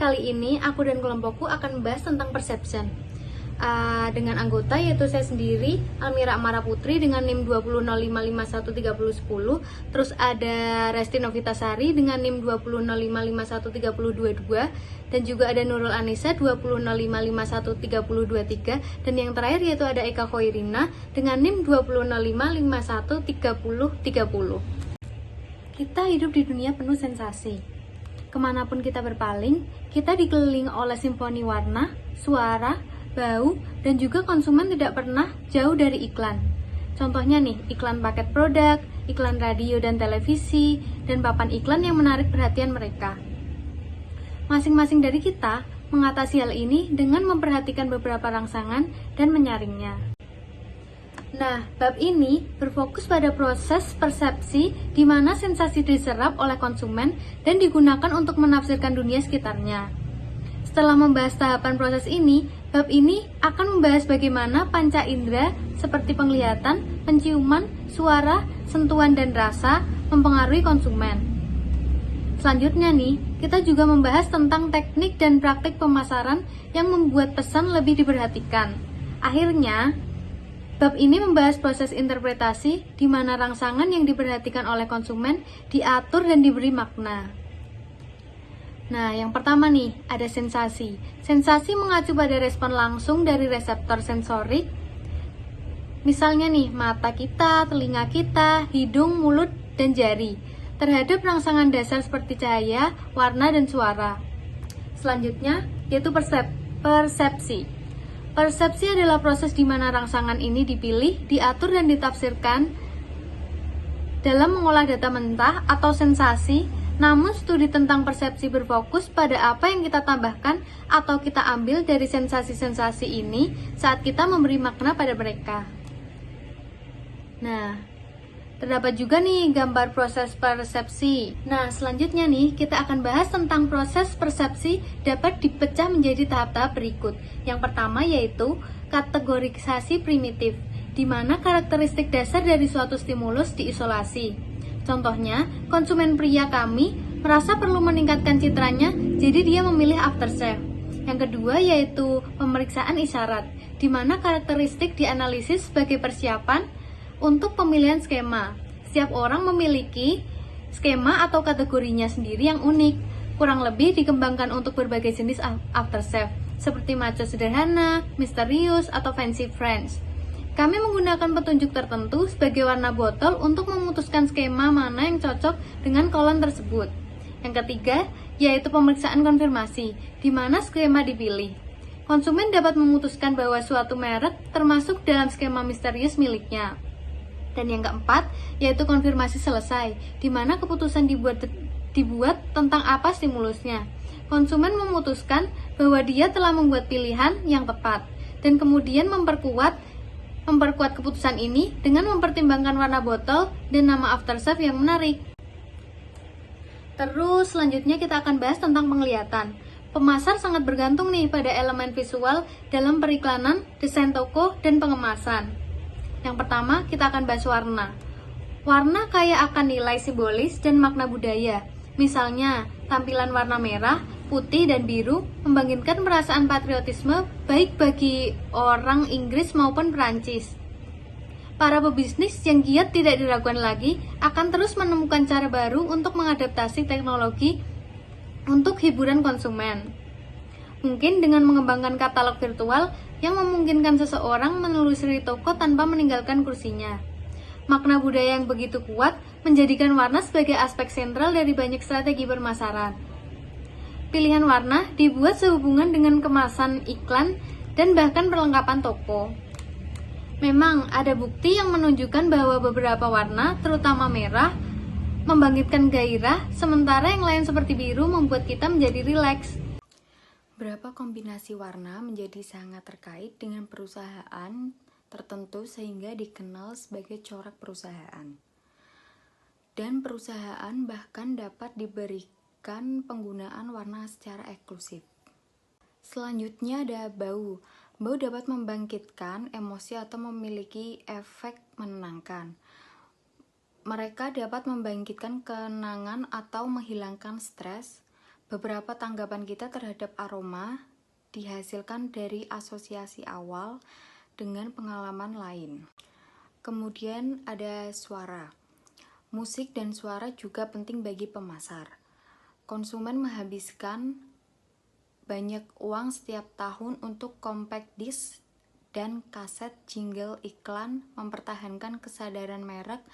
kali ini aku dan kelompokku akan membahas tentang perception dengan anggota yaitu saya sendiri, Almira Amara Putri dengan NIM 2005513010. Terus ada Resti Novitasari dengan NIM 2005513022, dan juga ada Nurul Anissa 2005513023, dan yang terakhir yaitu ada Eka Khoirina dengan NIM 2005513030. Kita hidup di dunia penuh sensasi. Kemanapun kita berpaling, kita dikelilingi oleh simfoni warna, suara, bau, dan juga konsumen tidak pernah jauh dari iklan. Contohnya nih, iklan paket produk, iklan radio dan televisi, dan papan iklan yang menarik perhatian mereka. Masing-masing dari kita mengatasi hal ini dengan memperhatikan beberapa rangsangan dan menyaringnya. Nah, bab ini berfokus pada proses persepsi di mana sensasi diserap oleh konsumen dan digunakan untuk menafsirkan dunia sekitarnya. Setelah membahas tahapan proses ini, bab ini akan membahas bagaimana panca indera seperti penglihatan, penciuman, suara, sentuhan, dan rasa mempengaruhi konsumen. Selanjutnya nih, kita juga membahas tentang teknik dan praktik pemasaran yang membuat pesan lebih diperhatikan. Akhirnya, bab ini membahas proses interpretasi di mana rangsangan yang diperhatikan oleh konsumen diatur dan diberi makna. Nah, yang pertama nih, ada sensasi. Sensasi mengacu pada respon langsung dari reseptor sensorik. Misalnya nih, mata kita, telinga kita, hidung, mulut, dan jari terhadap rangsangan dasar seperti cahaya, warna, dan suara. Selanjutnya, yaitu persepsi. Persepsi adalah proses di mana rangsangan ini dipilih, diatur, dan ditafsirkan dalam mengolah data mentah atau sensasi. Namun studi tentang persepsi berfokus pada apa yang kita tambahkan atau kita ambil dari sensasi-sensasi ini saat kita memberi makna pada mereka. Nah, terdapat juga nih gambar proses persepsi. Nah, selanjutnya nih kita akan bahas tentang proses persepsi dapat dipecah menjadi tahap-tahap berikut. Yang pertama yaitu kategorisasi primitif, di mana karakteristik dasar dari suatu stimulus diisolasi. Contohnya, konsumen pria kami merasa perlu meningkatkan citranya, jadi dia memilih aftershave. Yang kedua yaitu pemeriksaan isyarat, di mana karakteristik dianalisis sebagai persiapan untuk pemilihan skema. Setiap orang memiliki skema atau kategorinya sendiri yang unik, kurang lebih dikembangkan untuk berbagai jenis aftershave, seperti maco sederhana, misterius, atau fancy French. Kami menggunakan petunjuk tertentu sebagai warna botol untuk memutuskan skema mana yang cocok dengan kolon tersebut. Yang ketiga, yaitu pemeriksaan konfirmasi, di mana skema dipilih. Konsumen dapat memutuskan bahwa suatu merek termasuk dalam skema misterius miliknya. Dan yang keempat, yaitu konfirmasi selesai, di mana keputusan dibuat tentang apa stimulusnya. Konsumen memutuskan bahwa dia telah membuat pilihan yang tepat, dan kemudian memperkuat keputusan ini dengan mempertimbangkan warna botol dan nama aftershave yang menarik. Terus selanjutnya kita akan bahas tentang penglihatan. Pemasar sangat bergantung nih pada elemen visual dalam periklanan, desain toko, dan pengemasan. Yang pertama kita akan bahas warna. Warna kaya akan nilai simbolis dan makna budaya. Misalnya, tampilan warna merah, putih, dan biru membangkitkan perasaan patriotisme baik bagi orang Inggris maupun Perancis. Para pebisnis yang giat tidak diragukan lagi akan terus menemukan cara baru untuk mengadaptasi teknologi untuk hiburan konsumen. Mungkin dengan mengembangkan katalog virtual yang memungkinkan seseorang menelusuri toko tanpa meninggalkan kursinya. Makna budaya yang begitu kuat menjadikan warna sebagai aspek sentral dari banyak strategi pemasaran. Pilihan warna dibuat sehubungan dengan kemasan iklan dan bahkan perlengkapan toko. Memang ada bukti yang menunjukkan bahwa beberapa warna, terutama merah, membangkitkan gairah, sementara yang lain seperti biru membuat kita menjadi rileks. Berapa kombinasi warna menjadi sangat terkait dengan perusahaan tertentu sehingga dikenal sebagai corak perusahaan. Dan perusahaan bahkan dapat diberikan penggunaan warna secara eksklusif. Selanjutnya ada bau. Bau dapat membangkitkan emosi atau memiliki efek menenangkan. Mereka dapat membangkitkan kenangan atau menghilangkan stres. Beberapa tanggapan kita terhadap aroma dihasilkan dari asosiasi awal dengan pengalaman lain. Kemudian ada suara. Musik dan suara juga penting bagi pemasar. Konsumen menghabiskan banyak uang setiap tahun untuk compact disc dan kaset jingle iklan, mempertahankan kesadaran merek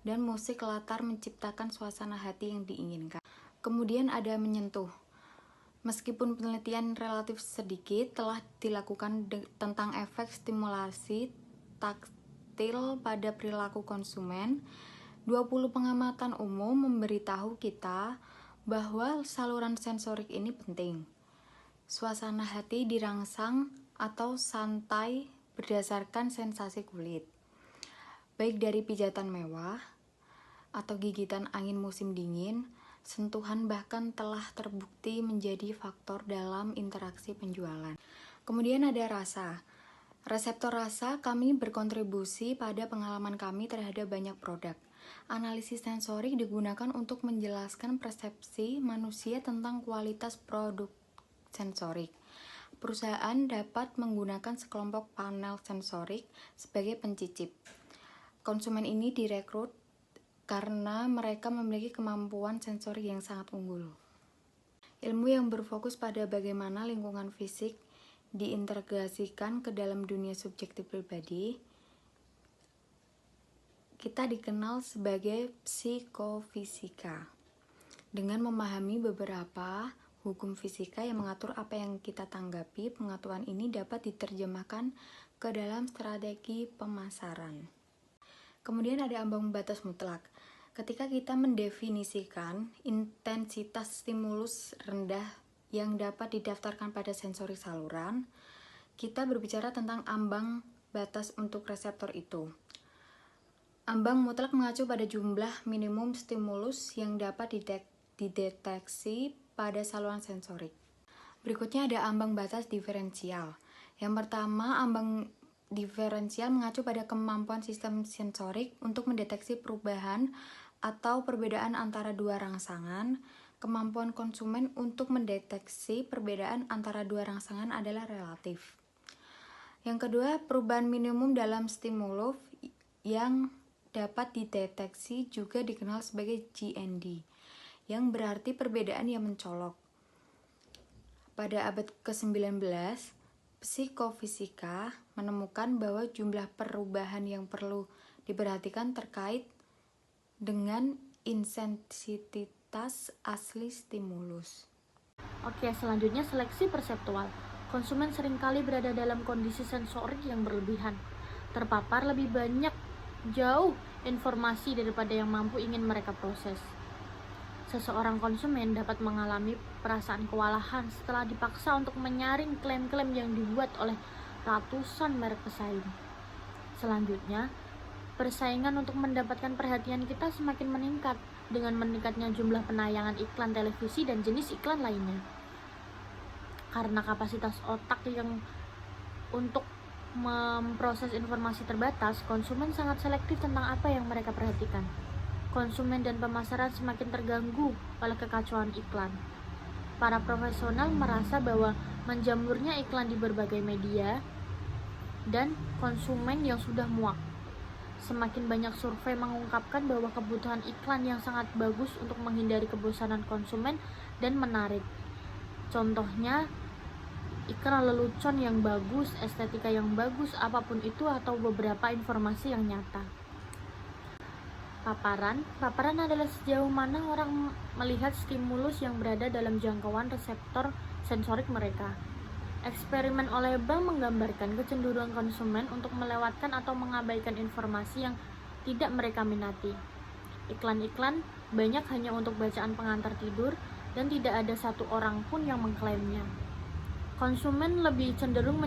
dan musik latar menciptakan suasana hati yang diinginkan. Kemudian ada menyentuh. Meskipun penelitian relatif sedikit telah dilakukan tentang efek stimulasi taktil pada perilaku konsumen, 20 pengamatan umum memberitahu kita bahwa saluran sensorik ini penting. Suasana hati dirangsang atau santai berdasarkan sensasi kulit, baik dari pijatan mewah atau gigitan angin musim dingin. Sentuhan bahkan telah terbukti menjadi faktor dalam interaksi penjualan. Kemudian ada rasa. Reseptor rasa kami berkontribusi pada pengalaman kami terhadap banyak produk. Analisis sensorik digunakan untuk menjelaskan persepsi manusia tentang kualitas produk sensorik. Perusahaan dapat menggunakan sekelompok panel sensorik sebagai pencicip. Konsumen ini direkrut karena mereka memiliki kemampuan sensorik yang sangat unggul. Ilmu yang berfokus pada bagaimana lingkungan fisik diintegrasikan ke dalam dunia subjektif pribadi, kita dikenal sebagai psikofisika. Dengan memahami beberapa hukum fisika yang mengatur apa yang kita tanggapi, pengetahuan ini dapat diterjemahkan ke dalam strategi pemasaran. Kemudian ada ambang batas mutlak. Ketika kita mendefinisikan intensitas stimulus rendah yang dapat didaftarkan pada sensorik saluran, kita berbicara tentang ambang batas untuk reseptor itu. Ambang mutlak mengacu pada jumlah minimum stimulus yang dapat dideteksi pada saluran sensorik. Berikutnya ada ambang batas diferensial. Yang pertama, ambang diferensial mengacu pada kemampuan sistem sensorik untuk mendeteksi perubahan atau perbedaan antara dua rangsangan. Kemampuan konsumen untuk mendeteksi perbedaan antara dua rangsangan adalah relatif. Yang kedua, perubahan minimum dalam stimulus yang dapat dideteksi juga dikenal sebagai GND, yang berarti perbedaan yang mencolok. Pada abad ke-19, psikofisika menemukan bahwa jumlah perubahan yang perlu diperhatikan terkait dengan intensitas asli stimulus. Oke, selanjutnya seleksi perseptual. Konsumen seringkali berada dalam kondisi sensorik yang berlebihan, terpapar lebih banyak jauh informasi daripada yang mampu ingin mereka proses. Seseorang konsumen dapat mengalami perasaan kewalahan setelah dipaksa untuk menyaring klaim-klaim yang dibuat oleh ratusan merek pesaing. Selanjutnya, persaingan untuk mendapatkan perhatian kita semakin meningkat dengan meningkatnya jumlah penayangan iklan televisi dan jenis iklan lainnya. Karena kapasitas otak yang untuk memproses informasi terbatas, konsumen sangat selektif tentang apa yang mereka perhatikan. Konsumen dan pemasaran semakin terganggu oleh kekacauan iklan. Para profesional merasa bahwa menjamurnya iklan di berbagai media dan konsumen yang sudah muak. Semakin banyak survei mengungkapkan bahwa kebutuhan iklan yang sangat bagus untuk menghindari kebosanan konsumen dan menarik. Contohnya, iklan lelucon yang bagus, estetika yang bagus, apapun itu, atau beberapa informasi yang nyata. Paparan adalah sejauh mana orang melihat stimulus yang berada dalam jangkauan reseptor sensorik mereka. Eksperimen oleh bank menggambarkan kecenderungan konsumen untuk melewatkan atau mengabaikan informasi yang tidak mereka minati. Iklan-iklan banyak hanya untuk bacaan pengantar tidur dan tidak ada satu orang pun yang mengklaimnya. Konsumen lebih cenderung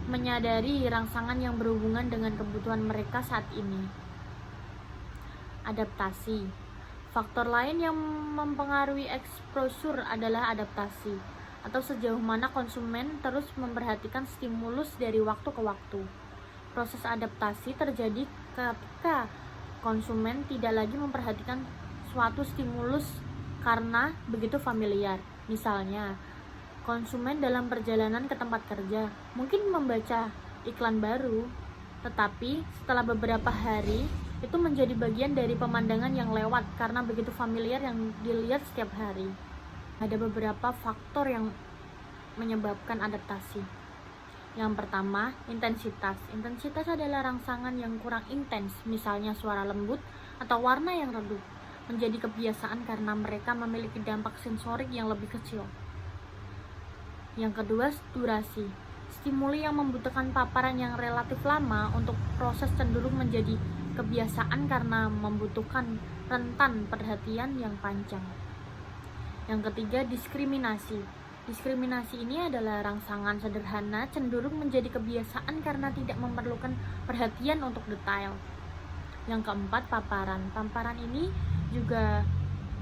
menyadari rangsangan yang berhubungan dengan kebutuhan mereka saat ini. Adaptasi. Faktor lain yang mempengaruhi exposure adalah adaptasi, atau sejauh mana konsumen terus memperhatikan stimulus dari waktu ke waktu. Proses adaptasi terjadi ketika konsumen tidak lagi memperhatikan suatu stimulus karena begitu familiar. Misalnya, konsumen dalam perjalanan ke tempat kerja mungkin membaca iklan baru, tetapi setelah beberapa hari itu menjadi bagian dari pemandangan yang lewat karena begitu familiar yang dilihat setiap hari. Ada beberapa faktor yang menyebabkan adaptasi. Yang pertama, intensitas. Intensitas adalah rangsangan yang kurang intens, misalnya suara lembut atau warna yang redup, menjadi kebiasaan karena mereka memiliki dampak sensorik yang lebih kecil. Yang kedua, durasi. Stimuli yang membutuhkan paparan yang relatif lama untuk proses cenderung menjadi kebiasaan karena membutuhkan rentan perhatian yang panjang. Yang ketiga, diskriminasi. Diskriminasi ini adalah rangsangan sederhana cenderung menjadi kebiasaan karena tidak memerlukan perhatian untuk detail. Yang keempat, paparan. Paparan ini juga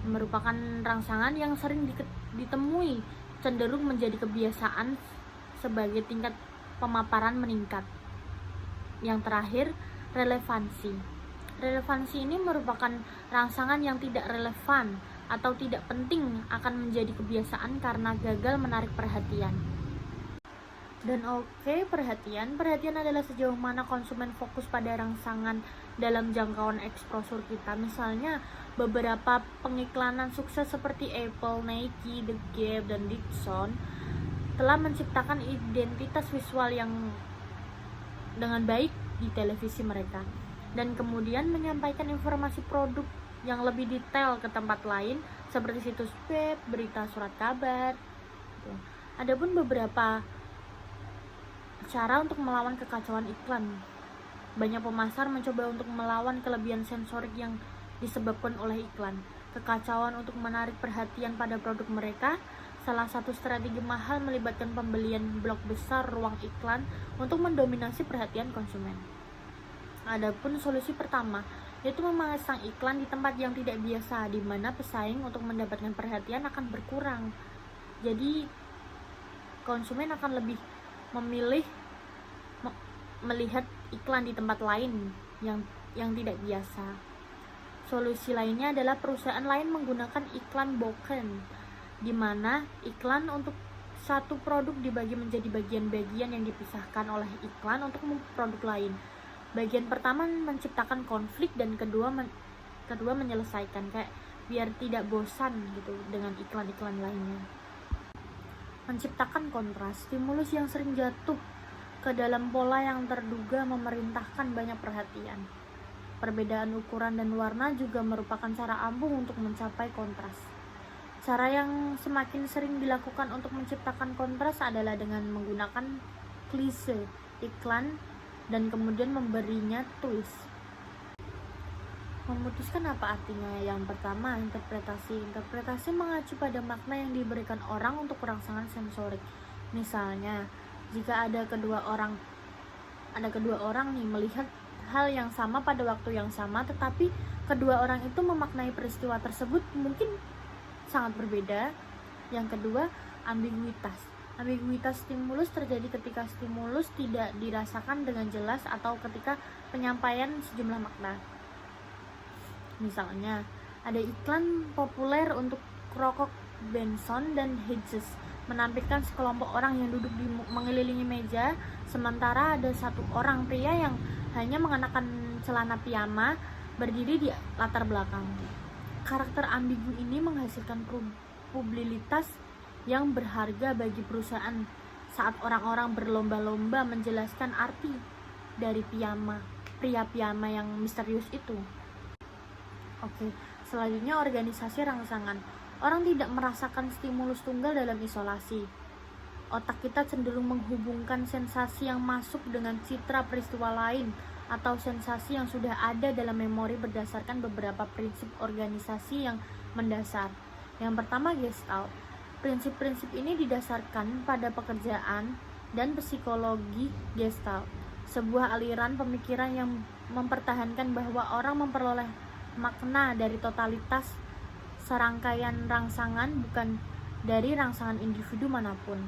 merupakan rangsangan yang sering ditemui cenderung menjadi kebiasaan sebagai tingkat pemaparan meningkat. Yang terakhir, relevansi. Relevansi ini merupakan rangsangan yang tidak relevan atau tidak penting akan menjadi kebiasaan karena gagal menarik perhatian. Dan perhatian adalah sejauh mana konsumen fokus pada rangsangan dalam jangkauan eksposur kita. Misalnya, beberapa pengiklanan sukses seperti Apple, Nike, The Gap, dan Dixon telah menciptakan identitas visual yang dengan baik di televisi mereka dan kemudian menyampaikan informasi produk yang lebih detail ke tempat lain seperti situs web, berita, surat kabar. Adapun beberapa cara untuk melawan kekacauan iklan. Banyak pemasar mencoba untuk melawan kelebihan sensorik yang disebabkan oleh iklan. Kekacauan untuk menarik perhatian pada produk mereka. Salah satu strategi mahal melibatkan pembelian blok besar ruang iklan untuk mendominasi perhatian konsumen. Adapun solusi pertama, yaitu memasang iklan di tempat yang tidak biasa, di mana pesaing untuk mendapatkan perhatian akan berkurang. Jadi, konsumen akan lebih memilih melihat iklan di tempat lain yang tidak biasa. Solusi lainnya adalah perusahaan lain menggunakan iklan boken, di mana iklan untuk satu produk dibagi menjadi bagian-bagian yang dipisahkan oleh iklan untuk produk lain. Bagian pertama menciptakan konflik dan kedua menyelesaikan, kayak biar tidak bosan gitu dengan iklan-iklan lainnya. Menciptakan kontras, stimulus yang sering jatuh ke dalam pola yang terduga memerintahkan banyak perhatian. Perbedaan ukuran dan warna juga merupakan cara ampuh untuk mencapai kontras. Cara yang semakin sering dilakukan untuk menciptakan kontras adalah dengan menggunakan klise iklan dan kemudian memberinya twist. Memutuskan apa artinya? Yang pertama, interpretasi. Interpretasi mengacu pada makna yang diberikan orang untuk rangsangan sensorik. Misalnya, jika ada kedua orang nih melihat hal yang sama pada waktu yang sama, tetapi kedua orang itu memaknai peristiwa tersebut mungkin sangat berbeda. Yang kedua, ambiguitas. Ambiguitas stimulus terjadi ketika stimulus tidak dirasakan dengan jelas atau ketika penyampaian sejumlah makna. Misalnya, ada iklan populer untuk rokok Benson dan Hedges menampilkan sekelompok orang yang duduk mengelilingi meja, sementara ada satu orang pria yang hanya mengenakan celana piyama berdiri di latar belakang. Karakter ambigu ini menghasilkan probabilitas yang berharga bagi perusahaan saat orang-orang berlomba-lomba menjelaskan arti dari pria piyama yang misterius itu. Selanjutnya organisasi rangsangan. Orang tidak merasakan stimulus tunggal dalam isolasi. Otak kita cenderung menghubungkan sensasi yang masuk dengan citra peristiwa lain atau sensasi yang sudah ada dalam memori berdasarkan beberapa prinsip organisasi yang mendasar. Yang pertama, Gestalt. Prinsip-prinsip ini didasarkan pada pekerjaan dan psikologi Gestalt, sebuah aliran pemikiran yang mempertahankan bahwa orang memperoleh makna dari totalitas serangkaian rangsangan, bukan dari rangsangan individu manapun.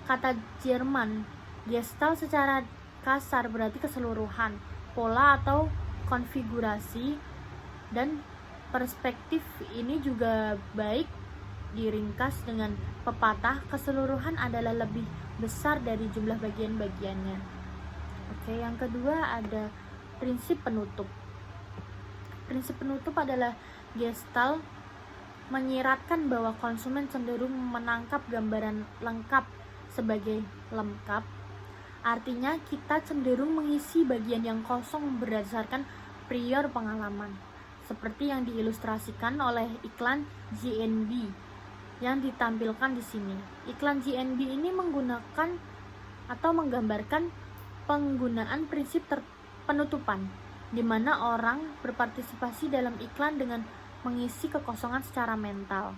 Kata Jerman, Gestalt secara kasar berarti keseluruhan, pola atau konfigurasi, dan Perspektif ini juga baik diringkas dengan pepatah keseluruhan adalah lebih besar dari jumlah bagian-bagiannya. Oke, yang kedua ada prinsip penutup. Prinsip penutup adalah Gestalt menyiratkan bahwa konsumen cenderung menangkap gambaran lengkap sebagai lengkap. Artinya kita cenderung mengisi bagian yang kosong berdasarkan prior pengalaman, seperti yang diilustrasikan oleh iklan GNB yang ditampilkan di sini. Iklan GNB ini menggunakan atau menggambarkan penggunaan prinsip penutupan, di mana orang berpartisipasi dalam iklan dengan mengisi kekosongan secara mental.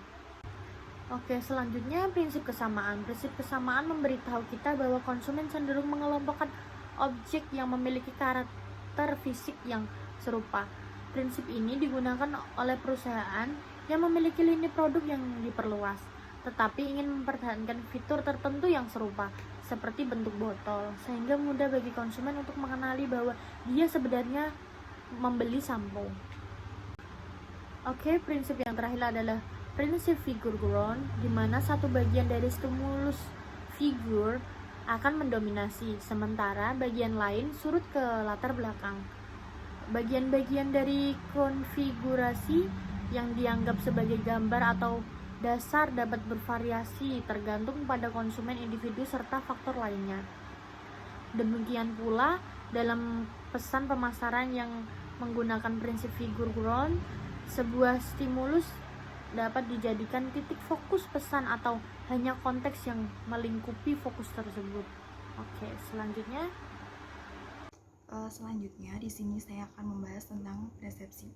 Oke, selanjutnya prinsip kesamaan. Prinsip kesamaan memberitahu kita bahwa konsumen cenderung mengelompokkan objek yang memiliki karakter fisik yang serupa. Prinsip ini digunakan oleh perusahaan yang memiliki lini produk yang diperluas, tetapi ingin mempertahankan fitur tertentu yang serupa, seperti bentuk botol, sehingga mudah bagi konsumen untuk mengenali bahwa dia sebenarnya membeli sampo. Oke, prinsip yang terakhir adalah prinsip figur ground, di mana satu bagian dari stimulus figur akan mendominasi, sementara bagian lain surut ke latar belakang. Bagian-bagian dari konfigurasi yang dianggap sebagai gambar atau dasar dapat bervariasi tergantung pada konsumen individu serta faktor lainnya. Demikian pula dalam pesan pemasaran yang menggunakan prinsip figur ground, sebuah stimulus dapat dijadikan titik fokus pesan atau hanya konteks yang melingkupi fokus tersebut. Oke, selanjutnya di sini saya akan membahas tentang persepsi.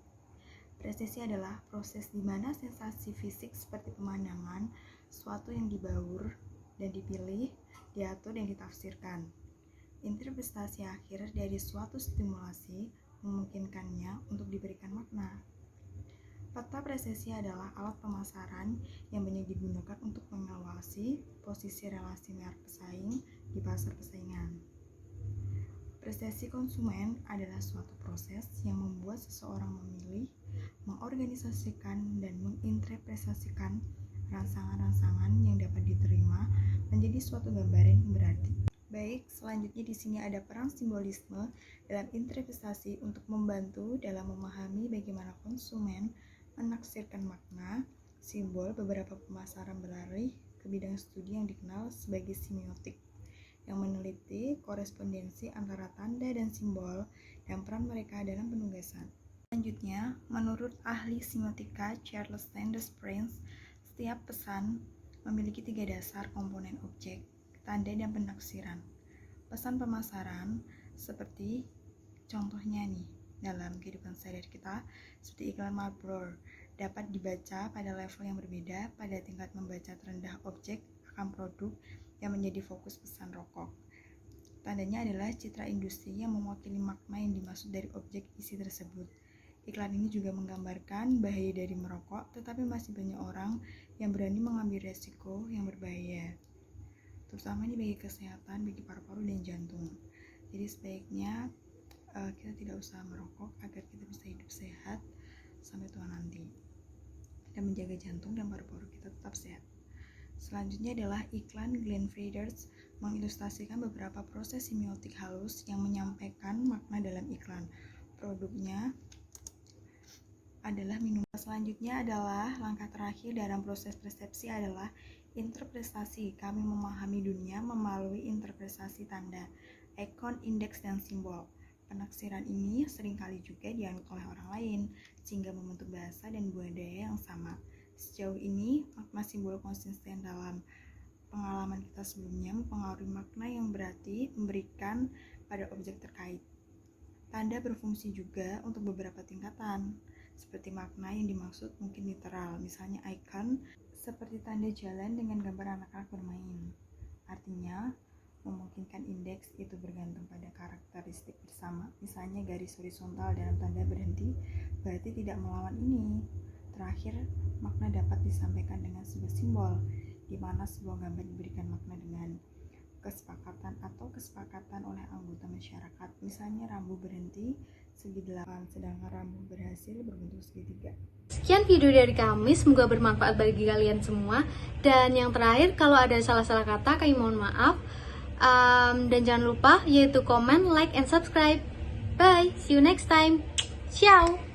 Persepsi adalah proses di mana sensasi fisik seperti pemandangan, suatu yang dibaur dan dipilih, diatur dan ditafsirkan. Interpretasi akhir dari suatu stimulasi memungkinkannya untuk diberikan makna. Peta persepsi adalah alat pemasaran yang banyak digunakan untuk mengawasi posisi relasi merek pesaing di pasar persaingan. Persepsi konsumen adalah suatu proses yang membuat seseorang memilih, mengorganisasikan, dan menginterpretasikan rangsangan-rangsangan yang dapat diterima menjadi suatu gambaran yang berarti. Baik, selanjutnya di sini ada peran simbolisme dalam interpretasi untuk membantu dalam memahami bagaimana konsumen menaksirkan makna simbol. Beberapa pemasaran berlari ke bidang studi yang dikenal sebagai semiotik, yang meneliti korespondensi antara tanda dan simbol dan peran mereka dalam penugasan. Selanjutnya, menurut ahli semiotika Charles Sanders Peirce, setiap pesan memiliki 3 dasar komponen: objek, tanda, dan penaksiran. Pesan pemasaran seperti contohnya nih dalam kehidupan sehari-hari kita, seperti iklan Marlboro, dapat dibaca pada level yang berbeda pada tingkat membaca terendah objek akan produk yang menjadi fokus pesan rokok. Tandanya adalah citra industri yang mewakili makna yang dimaksud dari objek isi tersebut. Iklan ini juga menggambarkan bahaya dari merokok, tetapi masih banyak orang yang berani mengambil resiko yang berbahaya, terutama ini bagi kesehatan, bagi paru-paru dan jantung. Jadi sebaiknya kita tidak usah merokok agar kita bisa hidup sehat sampai tua nanti dan menjaga jantung dan paru-paru kita tetap sehat. Selanjutnya adalah iklan Glenn Frieders mengilustrasikan beberapa proses semiotik halus yang menyampaikan makna dalam iklan. Produknya adalah minuman. Selanjutnya adalah langkah terakhir dalam proses persepsi adalah interpretasi. Kami memahami dunia melalui interpretasi tanda, ikon, indeks, dan simbol. Penaksiran ini seringkali juga dianut oleh orang lain, sehingga membentuk bahasa dan budaya yang sama. Sejauh ini, makna simbol konsisten dalam pengalaman kita sebelumnya mempengaruhi makna yang berarti memberikan pada objek terkait. Tanda berfungsi juga untuk beberapa tingkatan, seperti makna yang dimaksud mungkin literal, misalnya icon, seperti tanda jalan dengan gambar anak-anak bermain. Artinya, memungkinkan indeks itu bergantung pada karakteristik bersama, misalnya garis horizontal dalam tanda berhenti, berarti tidak melawan ini. Terakhir, makna dapat disampaikan dengan sebuah simbol, di mana sebuah gambar diberikan makna dengan kesepakatan oleh anggota masyarakat, misalnya rambu berhenti segi 8, sedangkan rambut berhasil berbentuk segitiga. Sekian video dari kami, semoga bermanfaat bagi kalian semua. Dan yang terakhir, kalau ada salah-salah kata, kami mohon maaf. Dan jangan lupa yaitu komen, like, and subscribe. Bye, see you next time. Ciao.